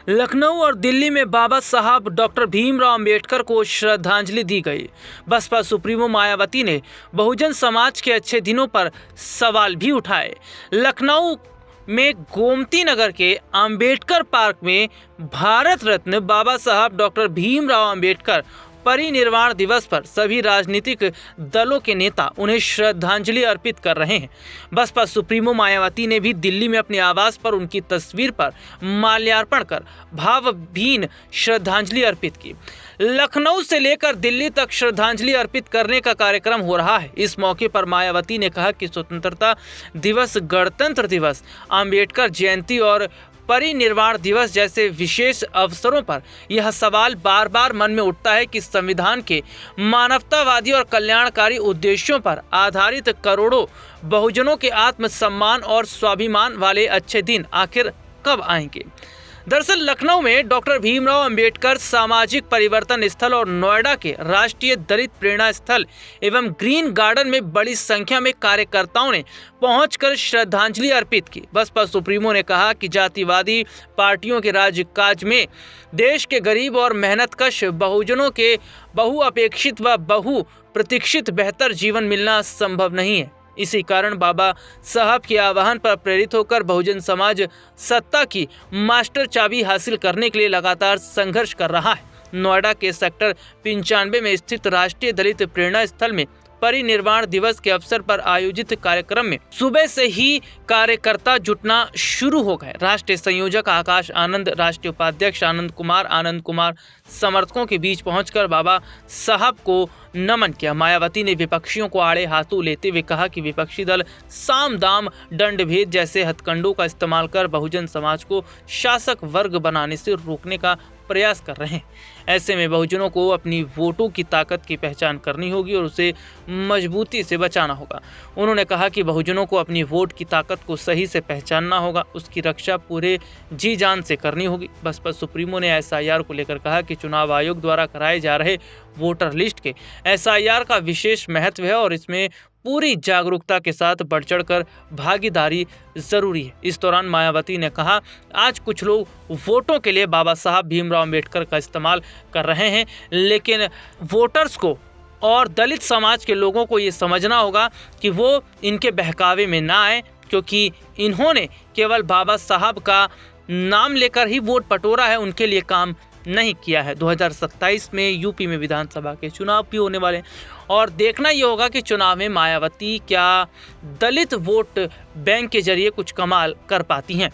लखनऊ और दिल्ली में बाबा साहब डॉक्टर भीमराव अंबेडकर को श्रद्धांजलि दी गई। बसपा सुप्रीमो मायावती ने बहुजन समाज के अच्छे दिनों पर सवाल भी उठाए। लखनऊ में गोमती नगर के अंबेडकर पार्क में भारत रत्न बाबा साहब डॉक्टर भीमराव अंबेडकर परिनिर्वाण दिवस पर सभी राजनीतिक दलों के नेता उन्हें श्रद्धांजलि अर्पित कर रहे हैं। बसपा सुप्रीमो मायावती ने भी दिल्ली में अपने आवास पर उनकी तस्वीर पर माल्यार्पण कर भावभीनी श्रद्धांजलि अर्पित की। लखनऊ से लेकर दिल्ली तक श्रद्धांजलि अर्पित करने का कार्यक्रम हो रहा है। इस मौके पर मायावती ने कहा कि स्वतंत्रता दिवस, गणतंत्र दिवस, अंबेडकर जयंती और परिनिर्वाण दिवस जैसे विशेष अवसरों पर यह सवाल बार बार मन में उठता है कि संविधान के मानवतावादी और कल्याणकारी उद्देश्यों पर आधारित करोड़ों बहुजनों के आत्मसम्मान और स्वाभिमान वाले अच्छे दिन आखिर कब आएंगे। दरअसल लखनऊ में डॉक्टर भीमराव अंबेडकर सामाजिक परिवर्तन स्थल और नोएडा के राष्ट्रीय दलित प्रेरणा स्थल एवं ग्रीन गार्डन में बड़ी संख्या में कार्यकर्ताओं ने पहुंचकर श्रद्धांजलि अर्पित की। बसपा सुप्रीमो ने कहा कि जातिवादी पार्टियों के राजकाज में देश के गरीब और मेहनतकश बहुजनों के बहुअपेक्षित व बहुप्रतीक्षित बेहतर जीवन मिलना संभव नहीं है। इसी कारण बाबा साहब के आह्वान पर प्रेरित होकर बहुजन समाज सत्ता की मास्टर चाबी हासिल करने के लिए लगातार संघर्ष कर रहा है। नोएडा के सेक्टर 95 में स्थित राष्ट्रीय दलित प्रेरणा स्थल में परिनिर्वाण दिवस के अवसर पर आयोजित कार्यक्रम में सुबह से ही कार्यकर्ता जुटना शुरू हो गए। राष्ट्रीय संयोजक आकाश आनंद, राष्ट्रीय उपाध्यक्ष आनंद कुमार समर्थकों के बीच पहुंचकर बाबा साहब को नमन किया। मायावती ने विपक्षियों को आड़े हाथों लेते हुए कहा कि विपक्षी दल साम दाम दंड भेद जैसे हथकंडों का इस्तेमाल कर बहुजन समाज को शासक वर्ग बनाने से रोकने का प्रयास कर रहे हैं। ऐसे में बहुजनों को अपनी वोटों की ताकत की पहचान करनी होगी और उसे मजबूती से बचाना होगा। उन्होंने कहा कि बहुजनों को अपनी वोट की ताकत को सही से पहचानना होगा, उसकी रक्षा पूरे जी जान से करनी होगी। बसपा सुप्रीमो ने एसआईआर को लेकर कहा कि चुनाव आयोग द्वारा कराए जा रहे वोटर लिस्ट के एसआईआर का विशेष महत्व है और इसमें पूरी जागरूकता के साथ बढ़ चढ़कर भागीदारी जरूरी है। इस दौरान मायावती ने कहा, आज कुछ लोग वोटों के लिए बाबा साहब भीमराव अंबेडकर का इस्तेमाल कर रहे हैं, लेकिन वोटर्स को और दलित समाज के लोगों को ये समझना होगा कि वो इनके बहकावे में ना आए, क्योंकि इन्होंने केवल बाबा साहब का नाम लेकर ही वोट बटोरा है, उनके लिए काम नहीं किया है। 2027 में यूपी में विधानसभा के चुनाव भी होने वाले हैं और देखना ये होगा कि चुनाव में मायावती क्या दलित वोट बैंक के जरिए कुछ कमाल कर पाती हैं।